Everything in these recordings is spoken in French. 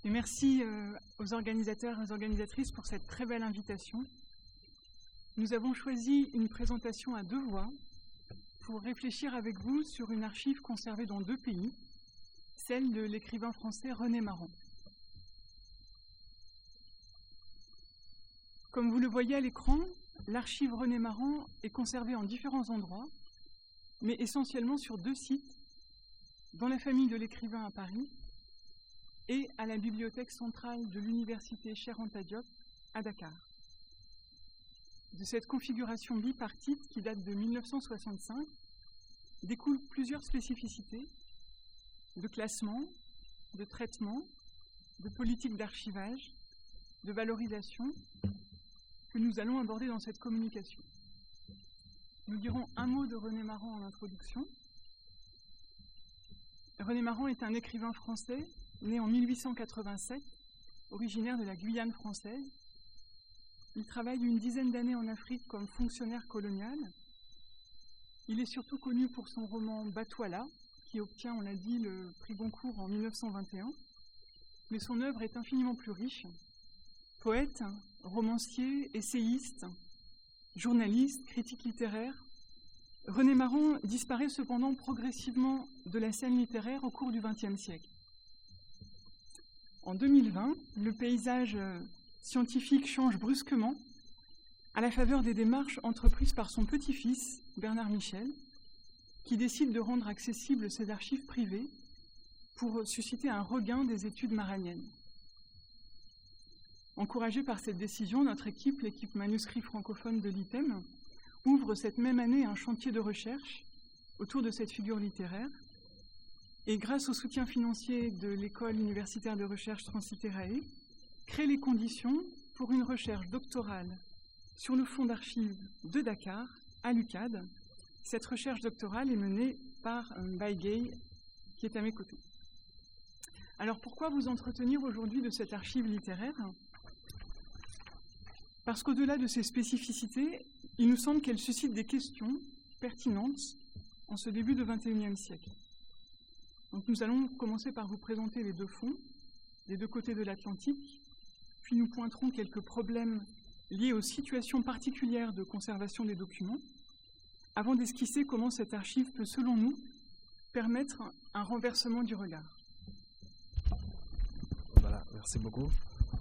Et merci aux organisateurs et aux organisatrices pour cette très belle invitation. Nous avons choisi une présentation à deux voix pour réfléchir avec vous sur une archive conservée dans deux pays, celle de l'écrivain français René Maran. Comme vous le voyez à l'écran, l'archive René Maran est conservée en différents endroits, mais essentiellement sur deux sites, dans la famille de l'écrivain à Paris et à la bibliothèque centrale de l'université Cheikh Anta Diop à Dakar. De cette configuration bipartite qui date de 1965 découlent plusieurs spécificités de classement, de traitement, de politique d'archivage, de valorisation que nous allons aborder dans cette communication. Nous dirons un mot de René Maran en introduction. René Maran est un écrivain français né en 1887, originaire de la Guyane française. Il travaille une dizaine d'années en Afrique comme fonctionnaire colonial. Il est surtout connu pour son roman Batouala, qui obtient, on l'a dit, le prix Goncourt en 1921. Mais son œuvre est infiniment plus riche. Poète, romancier, essayiste, journaliste, critique littéraire, René Maran disparaît cependant progressivement de la scène littéraire au cours du XXe siècle. En 2020, le paysage scientifique change brusquement à la faveur des démarches entreprises par son petit-fils, Bernard Michel, qui décide de rendre accessibles ses archives privées pour susciter un regain des études maraniennes. Encouragée par cette décision, notre équipe, l'équipe manuscrit francophone de l'ITEM, ouvre cette même année un chantier de recherche autour de cette figure littéraire. Et grâce au soutien financier de l'école universitaire de recherche Translittérae, crée les conditions pour une recherche doctorale sur le fonds d'archives de Dakar, à l'UCAD. Cette recherche doctorale est menée par Baigay, qui est à mes côtés. Alors pourquoi vous entretenir aujourd'hui de cette archive littéraire ? Parce qu'au-delà de ses spécificités, il nous semble qu'elle suscite des questions pertinentes en ce début du XXIe siècle. Donc nous allons commencer par vous présenter les deux fonds, des deux côtés de l'Atlantique, puis nous pointerons quelques problèmes liés aux situations particulières de conservation des documents, avant d'esquisser comment cette archive peut, selon nous, permettre un renversement du regard. Voilà, merci beaucoup.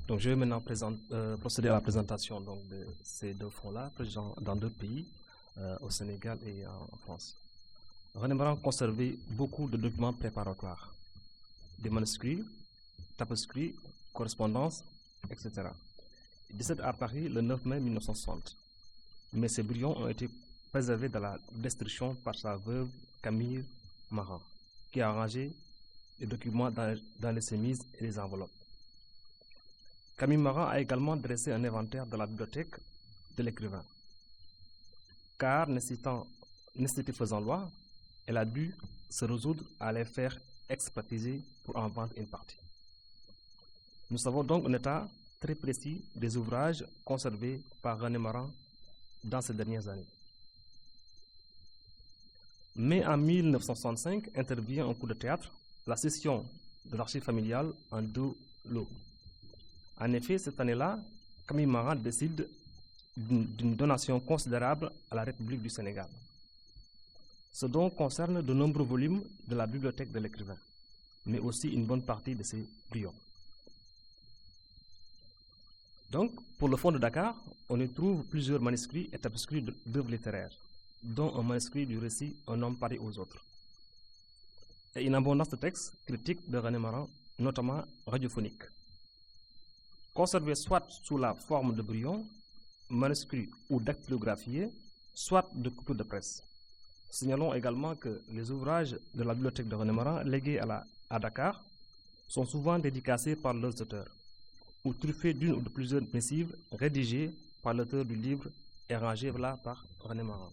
Donc je vais maintenant procéder à la présentation donc, de ces deux fonds-là, présents dans deux pays, au Sénégal et en France. René Maran conservait beaucoup de documents préparatoires, des manuscrits, tapisseries, correspondances, etc. Il décède à Paris le 9 mai 1960. Mais ces brouillons ont été préservés de la destruction par sa veuve Camille Maran, qui a rangé les documents dans les chemises et les enveloppes. Camille Maran a également dressé un inventaire de la bibliothèque de l'écrivain. Car, nécessité faisant loi, elle a dû se résoudre à les faire expertiser pour en vendre une partie. Nous savons donc un état très précis des ouvrages conservés par René Maran dans ces dernières années. Mais en 1965 intervient un coup de théâtre, la cession de l'archive familiale en deux lots. En effet, cette année-là, Camille Maran décide d'une donation considérable à la République du Sénégal. Ce don concerne de nombreux volumes de la bibliothèque de l'écrivain, mais aussi une bonne partie de ses brouillons. Donc, pour le fonds de Dakar, on y trouve plusieurs manuscrits et tapisseries d'œuvres littéraires, dont un manuscrit du récit Un homme pareil aux autres, et une abondance de textes critiques de René Maran, notamment radiophoniques. Conservés soit sous la forme de brouillons, manuscrits ou dactylographiés, soit de coupures de presse. Signalons également que les ouvrages de la bibliothèque de René Maran légués à Dakar sont souvent dédicacés par leurs auteurs, ou truffés d'une ou de plusieurs missives rédigées par l'auteur du livre et rangées là par René Maran.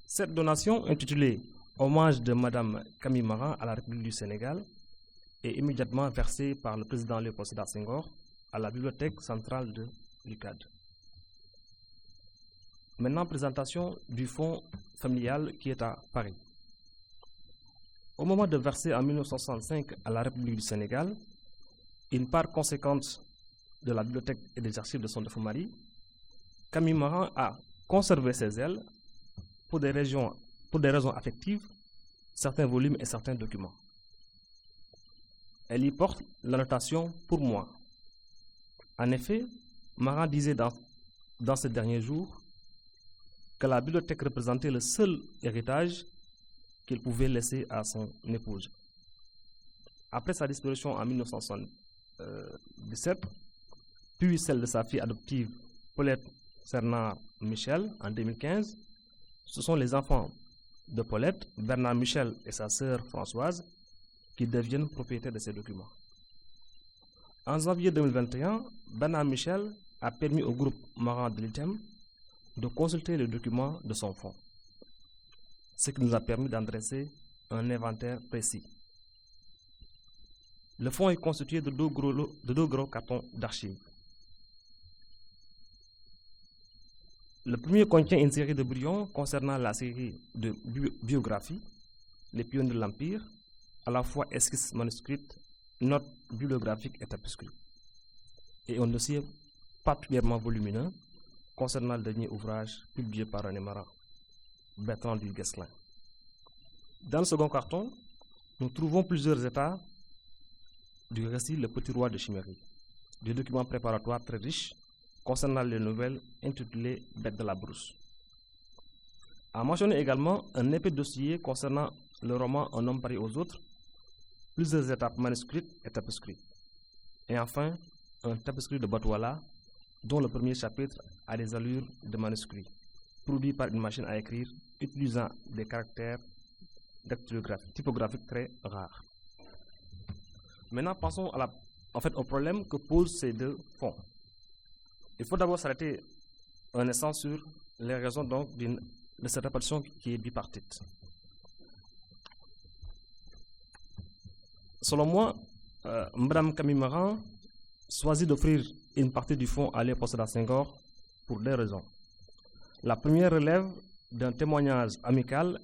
Cette donation, intitulée « Hommage de Madame Camille Maran à la République du Sénégal », est immédiatement versée par le président Léopold Sédar Senghor à la bibliothèque centrale de l'UCAD. Maintenant, présentation du fonds familial qui est à Paris. Au moment de verser en 1965 à la République du Sénégal une part conséquente de la bibliothèque et des archives de son défunt mari, Camille Maran a conservé ses ailes pour des raisons affectives, certains volumes et certains documents. Elle y porte la notation « pour moi ». En effet, Maran disait dans ces derniers jours que la bibliothèque représentait le seul héritage qu'il pouvait laisser à son épouse. Après sa disparition en 1977, puis celle de sa fille adoptive Paulette Cernard Michel en 2015, ce sont les enfants de Paulette, Bernard Michel et sa sœur Françoise, qui deviennent propriétaires de ces documents. En janvier 2021, Bernard Michel a permis au groupe Maran de l'ITEM de consulter les documents de son fonds, ce qui nous a permis d'en dresser un inventaire précis. Le fonds est constitué de deux gros cartons d'archives. Le premier contient une série de brouillons concernant la série de biographies, les pionniers de l'Empire, à la fois esquisses manuscrites, notes bibliographiques et tapuscrits, et un dossier particulièrement volumineux concernant le dernier ouvrage publié par René Maran, Bertrand du Guesclin. Dans le second carton, nous trouvons plusieurs états du récit Le Petit Roi de Chiméry, des documents préparatoires très riches concernant les nouvelles intitulées Bête de la Brousse. A mentionné également un épais dossier concernant le roman Un homme pareil aux autres, plusieurs étapes manuscrites et tapuscrites. Et enfin, un tapuscrit de Batouala, dont le premier chapitre a des allures de manuscrit, produit par une machine à écrire utilisant des caractères typographiques très rares. Maintenant, passons au problème que posent ces deux fonds. Il faut d'abord s'arrêter un instant sur les raisons donc de cette répartition qui est bipartite. Selon moi, Mme Camille Maran choisit d'offrir une partie du fonds à Léopold Sédar Senghor pour deux raisons. La première relève d'un témoignage amical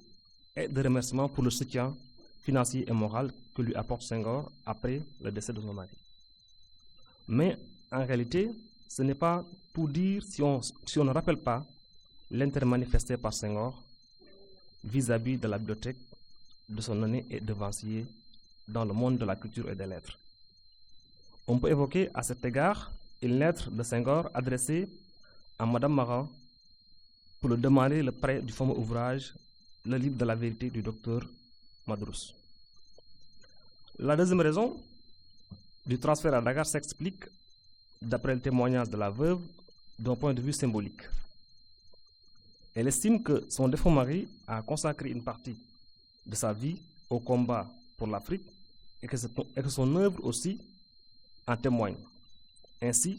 et de remerciement pour le soutien financier et moral que lui apporte Senghor après le décès de son mari. Mais en réalité, ce n'est pas tout dire si on ne rappelle pas l'intérêt manifesté par Senghor vis-à-vis de la bibliothèque de son aîné et devancier dans le monde de la culture et des lettres. On peut évoquer à cet égard une lettre de Senghor adressée à Mme Maran pour lui demander le prêt du fameux ouvrage Le livre de la vérité du docteur Madrousse. La deuxième raison du transfert à Dakar s'explique, d'après le témoignage de la veuve, d'un point de vue symbolique. Elle estime que son défunt mari a consacré une partie de sa vie au combat pour l'Afrique et que son œuvre aussi en témoigne. Ainsi,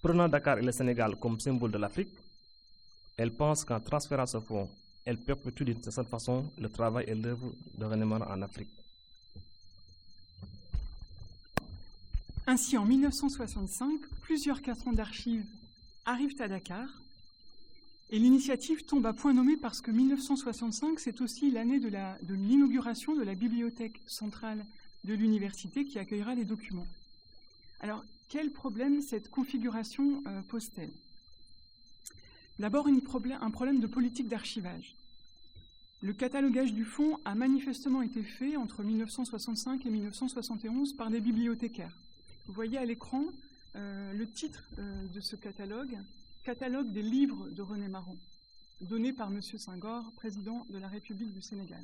prenant Dakar et le Sénégal comme symbole de l'Afrique, elle pense qu'en transférant ce fonds, elle perpétue d'une certaine façon le travail et l'œuvre de René Maran en Afrique. Ainsi, en 1965, plusieurs cartons d'archives arrivent à Dakar et l'initiative tombe à point nommé parce que 1965, c'est aussi l'année de l'inauguration de la bibliothèque centrale de l'université qui accueillera les documents. Alors, quel problème cette configuration pose-t-elle ? D'abord, un problème de politique d'archivage. Le catalogage du fonds a manifestement été fait entre 1965 et 1971 par des bibliothécaires. Vous voyez à l'écran le titre de ce catalogue, Catalogue des livres de René Maran, donné par M. Senghor, président de la République du Sénégal.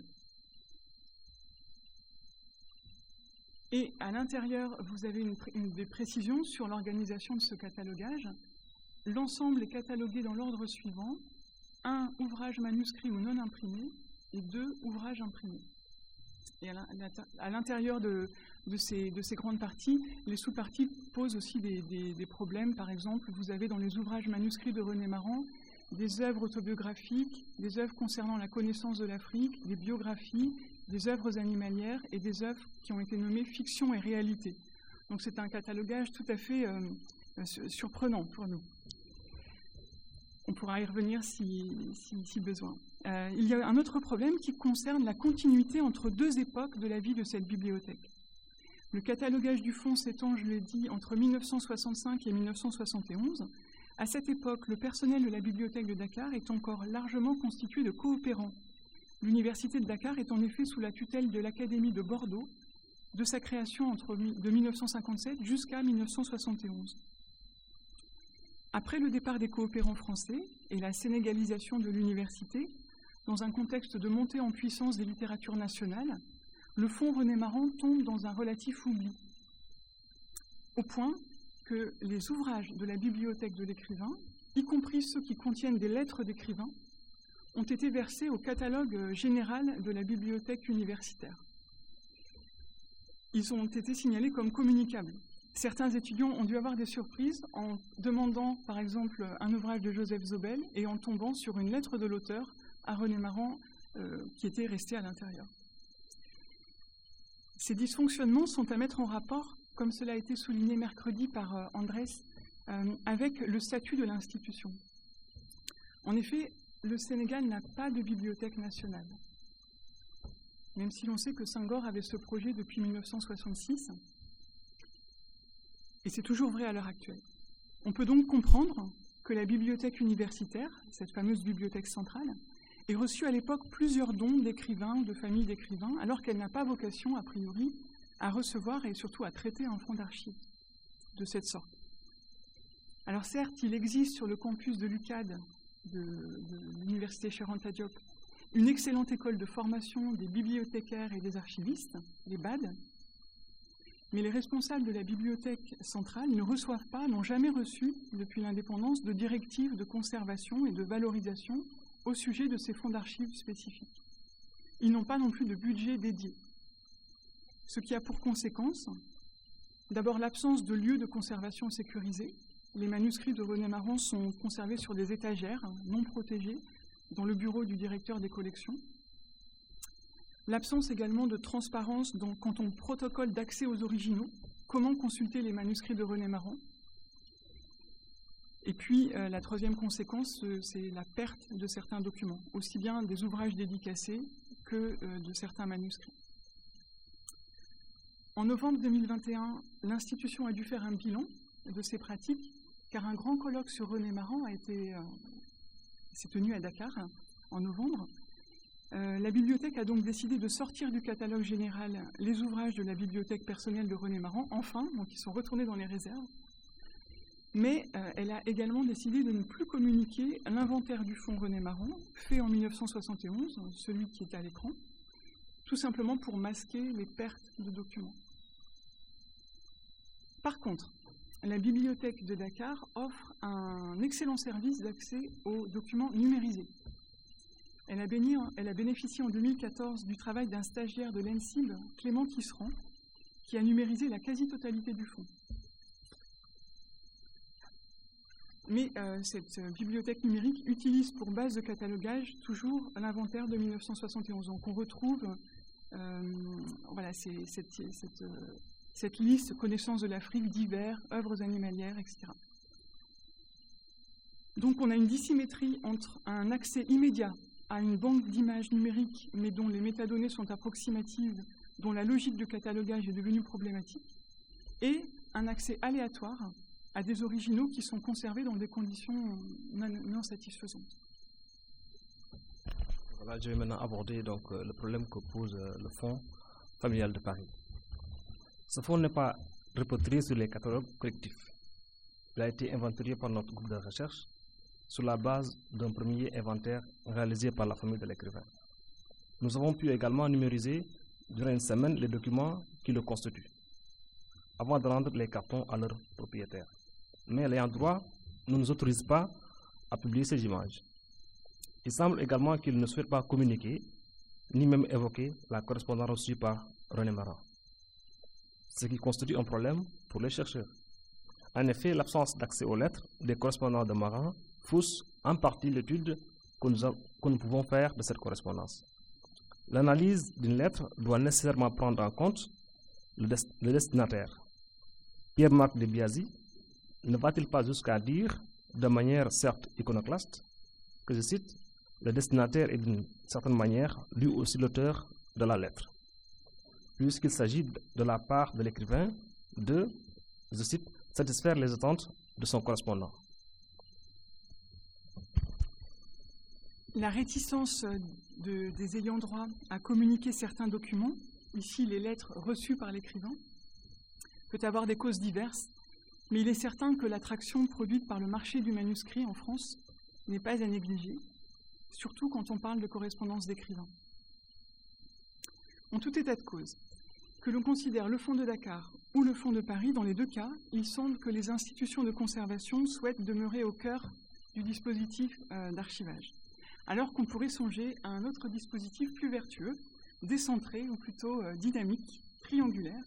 Et à l'intérieur, vous avez des précisions sur l'organisation de ce catalogage. L'ensemble est catalogué dans l'ordre suivant: 1 ouvrage manuscrit ou non imprimé et 2 ouvrages imprimés. Et à l'intérieur de ces grandes parties, les sous-parties posent aussi des problèmes. Par exemple, vous avez dans les ouvrages manuscrits de René Maran des œuvres autobiographiques, des œuvres concernant la connaissance de l'Afrique, des biographies, des œuvres animalières et des œuvres qui ont été nommées fiction et réalité. Donc c'est un catalogage tout à fait surprenant pour nous. On pourra y revenir si besoin. Il y a un autre problème qui concerne la continuité entre deux époques de la vie de cette bibliothèque. Le catalogage du fonds s'étend, je l'ai dit, entre 1965 et 1971. À cette époque, le personnel de la bibliothèque de Dakar est encore largement constitué de coopérants. L'université de Dakar est en effet sous la tutelle de l'Académie de Bordeaux, de sa création de 1957 jusqu'à 1971. Après le départ des coopérants français et la sénégalisation de l'université, dans un contexte de montée en puissance des littératures nationales, le fonds René Maran tombe dans un relatif oubli, au point que les ouvrages de la bibliothèque de l'écrivain, y compris ceux qui contiennent des lettres d'écrivain, ont été versés au catalogue général de la bibliothèque universitaire. Ils ont été signalés comme communicables. Certains étudiants ont dû avoir des surprises en demandant, par exemple, un ouvrage de Joseph Zobel et en tombant sur une lettre de l'auteur à René Maran qui était restée à l'intérieur. Ces dysfonctionnements sont à mettre en rapport, comme cela a été souligné mercredi par Andrés, avec le statut de l'institution. En effet, le Sénégal n'a pas de bibliothèque nationale, même si l'on sait que Senghor avait ce projet depuis 1966, et c'est toujours vrai à l'heure actuelle. On peut donc comprendre que la bibliothèque universitaire, cette fameuse bibliothèque centrale, ait reçu à l'époque plusieurs dons d'écrivains, de familles d'écrivains, alors qu'elle n'a pas vocation, a priori, à recevoir et surtout à traiter un fonds d'archives de cette sorte. Alors certes, il existe sur le campus de l'UCAD, de l'université Cheikh Anta Diop, une excellente école de formation des bibliothécaires et des archivistes, les BAD, mais les responsables de la bibliothèque centrale ne reçoivent pas, n'ont jamais reçu, depuis l'indépendance, de directives de conservation et de valorisation au sujet de ces fonds d'archives spécifiques. Ils n'ont pas non plus de budget dédié. Ce qui a pour conséquence, d'abord l'absence de lieux de conservation sécurisés. Les manuscrits de René Maran sont conservés sur des étagères non protégées dans le bureau du directeur des collections. L'absence également de transparence quant au protocole d'accès aux originaux, comment consulter les manuscrits de René Maran. Et puis, la troisième conséquence, c'est la perte de certains documents, aussi bien des ouvrages dédicacés que de certains manuscrits. En novembre 2021, l'institution a dû faire un bilan de ces pratiques, car un grand colloque sur René Maran s'est tenu à Dakar en novembre. La bibliothèque a donc décidé de sortir du catalogue général les ouvrages de la bibliothèque personnelle de René Maran, enfin, donc ils sont retournés dans les réserves. Mais elle a également décidé de ne plus communiquer l'inventaire du fonds René Maran, fait en 1971, celui qui est à l'écran, tout simplement pour masquer les pertes de documents. Par contre, la bibliothèque de Dakar offre un excellent service d'accès aux documents numérisés. Elle a bénéficié en 2014 du travail d'un stagiaire de l'ENSIB, Clément Tisserand, qui a numérisé la quasi-totalité du fonds. Mais cette bibliothèque numérique utilise pour base de catalogage toujours l'inventaire de 1971. Donc on retrouve cette liste, connaissances de l'Afrique, divers, œuvres animalières, etc. Donc on a une dissymétrie entre un accès immédiat à une banque d'images numériques, mais dont les métadonnées sont approximatives, dont la logique de catalogage est devenue problématique, et un accès aléatoire à des originaux qui sont conservés dans des conditions non satisfaisantes. Voilà, je vais maintenant aborder donc, le problème que pose le Fonds familial de Paris. Ce fonds n'est pas répertorié sur les catalogues collectifs. Il a été inventorié par notre groupe de recherche sur la base d'un premier inventaire réalisé par la famille de l'écrivain. Nous avons pu également numériser durant une semaine les documents qui le constituent, avant de rendre les cartons à leurs propriétaires. Mais l'ayant droit ne nous autorise pas à publier ces images. Il semble également qu'il ne souhaite pas communiquer, ni même évoquer la correspondance reçue par René Maran, ce qui constitue un problème pour les chercheurs. En effet, l'absence d'accès aux lettres des correspondants de Maran fausse en partie l'étude que nous pouvons faire de cette correspondance. L'analyse d'une lettre doit nécessairement prendre en compte le destinataire. Pierre-Marc de Biasi ne va-t-il pas jusqu'à dire de manière certes iconoclaste, que je cite, le destinataire est d'une certaine manière lui aussi l'auteur de la lettre, puisqu'il s'agit de la part de l'écrivain de, je cite, satisfaire les attentes de son correspondant. La réticence des ayants droit à communiquer certains documents, ici les lettres reçues par l'écrivain, peut avoir des causes diverses, mais il est certain que l'attraction produite par le marché du manuscrit en France n'est pas à négliger, surtout quand on parle de correspondance d'écrivains. En tout état de cause, que l'on considère le Fonds de Dakar ou le Fonds de Paris, dans les deux cas, il semble que les institutions de conservation souhaitent demeurer au cœur du dispositif d'archivage, alors qu'on pourrait songer à un autre dispositif plus vertueux, décentré ou plutôt dynamique, triangulaire,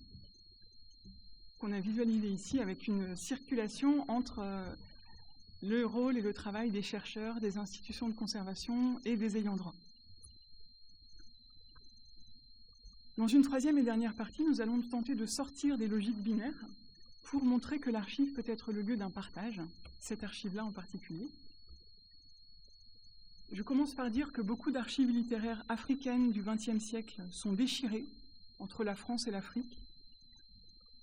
qu'on a visualisé ici avec une circulation entre le rôle et le travail des chercheurs, des institutions de conservation et des ayants droit. Dans une troisième et dernière partie, nous allons tenter de sortir des logiques binaires pour montrer que l'archive peut être le lieu d'un partage, cette archive-là en particulier. Je commence par dire que beaucoup d'archives littéraires africaines du XXe siècle sont déchirées entre la France et l'Afrique.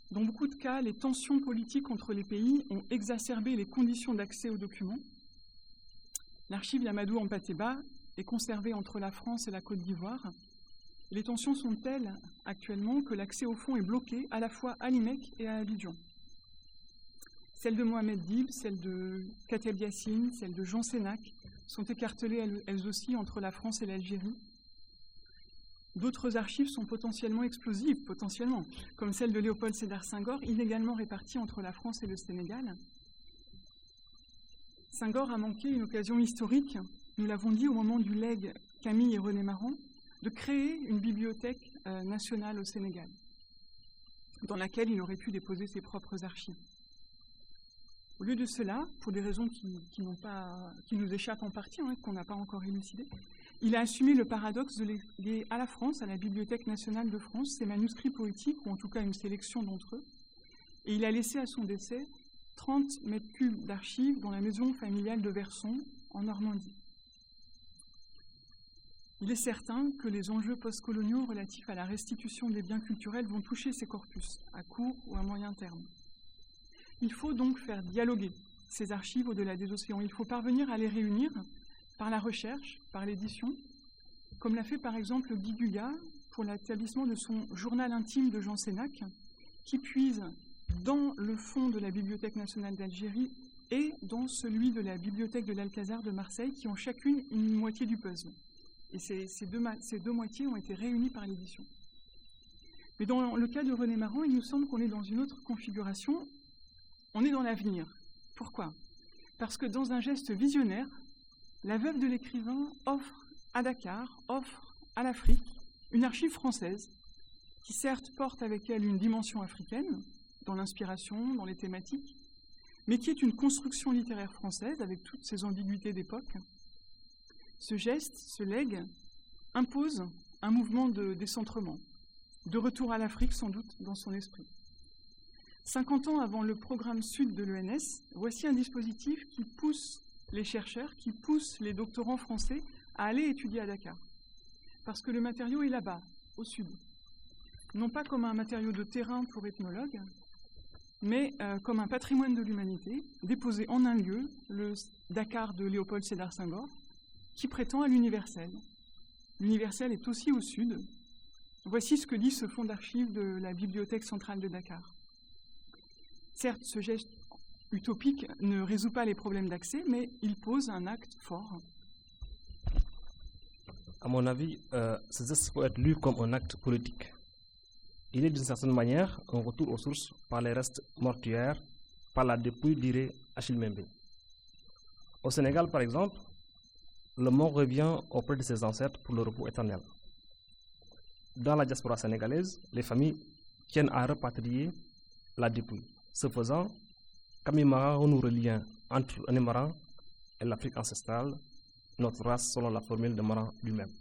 Dans beaucoup de cas, les tensions politiques entre les pays ont exacerbé les conditions d'accès aux documents. L'archive d'Amadou Hampâté-Bâ est conservée entre la France et la Côte d'Ivoire. Les tensions sont telles actuellement que l'accès au fonds est bloqué à la fois à l'IMEC et à Abidjan. Celles de Mohamed Dib, celles de Kateb Yassine, celles de Jean Sénac sont écartelées elles aussi entre la France et l'Algérie. D'autres archives sont potentiellement explosives, comme celle de Léopold Sédar Senghor, inégalement répartie entre la France et le Sénégal. Senghor a manqué une occasion historique, nous l'avons dit au moment du legs Camille et René Maran, de créer une bibliothèque nationale au Sénégal, dans laquelle il aurait pu déposer ses propres archives. Au lieu de cela, pour des raisons qui nous échappent en partie, qu'on n'a pas encore élucidées, il a assumé le paradoxe de léguer à la France, à la Bibliothèque nationale de France, ses manuscrits poétiques, ou en tout cas une sélection d'entre eux, et il a laissé à son décès 30 mètres cubes d'archives dans la maison familiale de Verson, en Normandie. Il est certain que les enjeux postcoloniaux relatifs à la restitution des biens culturels vont toucher ces corpus, à court ou à moyen terme. Il faut donc faire dialoguer ces archives au-delà des océans. Il faut parvenir à les réunir par la recherche, par l'édition, comme l'a fait par exemple Guy Guyat pour l'établissement de son journal intime de Jean Sénac, qui puise dans le fonds de la Bibliothèque nationale d'Algérie et dans celui de la Bibliothèque de l'Alcazar de Marseille, qui ont chacune une moitié du puzzle. Et ces deux moitiés ont été réunies par l'édition. Mais dans le cas de René Maran, il nous semble qu'on est dans une autre configuration. On est dans l'avenir. Pourquoi? Parce que dans un geste visionnaire, la veuve de l'écrivain offre à Dakar, offre à l'Afrique, une archive française qui certes porte avec elle une dimension africaine, dans l'inspiration, dans les thématiques, mais qui est une construction littéraire française avec toutes ses ambiguïtés d'époque. Ce geste, ce legs, impose un mouvement de décentrement, de retour à l'Afrique sans doute dans son esprit. 50 ans avant le programme Sud de l'ENS, voici un dispositif qui pousse les chercheurs, qui pousse les doctorants français à aller étudier à Dakar. Parce que le matériau est là-bas, au sud. Non pas comme un matériau de terrain pour ethnologues, mais comme un patrimoine de l'humanité, déposé en un lieu, le Dakar de Léopold Sédar Senghor, qui prétend à l'universel. L'universel est aussi au sud. Voici ce que dit ce fonds d'archives de la Bibliothèque centrale de Dakar. Certes, ce geste utopique ne résout pas les problèmes d'accès, mais il pose un acte fort. À mon avis, ce geste peut être lu comme un acte politique. Il est d'une certaine manière un retour aux sources par les restes mortuaires, par la dépouille, dirait Achille Mbembe. Au Sénégal, par exemple, le mort revient auprès de ses ancêtres pour le repos éternel. Dans la diaspora sénégalaise, les familles tiennent à repatrier la dépouille. Ce faisant, Camille Maran renoue le lien entre un Maran et l'Afrique ancestrale, notre race selon la formule de Maran lui-même.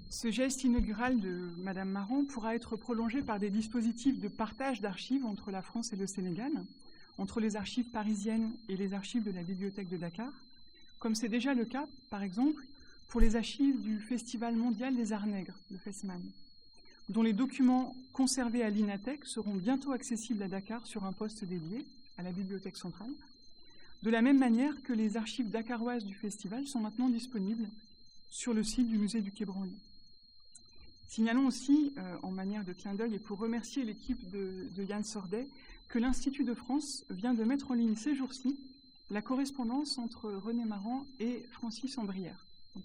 Ce geste inaugural de Madame Maran pourra être prolongé par des dispositifs de partage d'archives entre la France et le Sénégal, entre les archives parisiennes et les archives de la Bibliothèque de Dakar, comme c'est déjà le cas, par exemple, pour les archives du Festival mondial des arts nègres, le FESMAN, dont les documents conservés à l'INATEC seront bientôt accessibles à Dakar sur un poste dédié à la Bibliothèque centrale, de la même manière que les archives dakaroises du festival sont maintenant disponibles sur le site du musée du Quai Branly. Signalons aussi, en manière de clin d'œil et pour remercier l'équipe de Yann Sordet, que l'Institut de France vient de mettre en ligne ces jours-ci la correspondance entre René Maran et Francis Ambrière. Donc,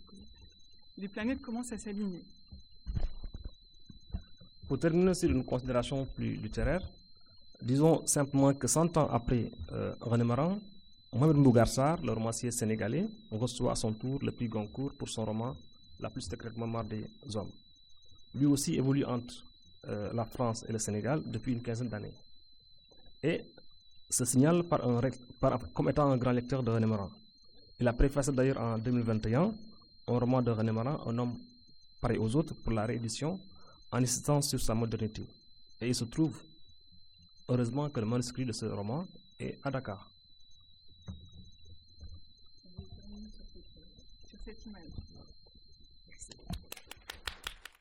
les planètes commencent à s'aligner. Pour terminer sur une considération plus littéraire, disons simplement que 100 ans après René Maran, Mohamed Mbougar Sarr, le romancier sénégalais, reçoit à son tour le prix Goncourt pour son roman La plus secrète mémoire des hommes. Lui aussi évolue entre la France et le Sénégal depuis une quinzaine d'années. Et se signale comme étant un grand lecteur de René Maran. Il a préfacé d'ailleurs en 2021 un roman de René Maran, Un homme pareil aux autres, pour la réédition, en insistant sur sa modernité. Et il se trouve, heureusement, que le manuscrit de ce roman est à Dakar. Sur cette image.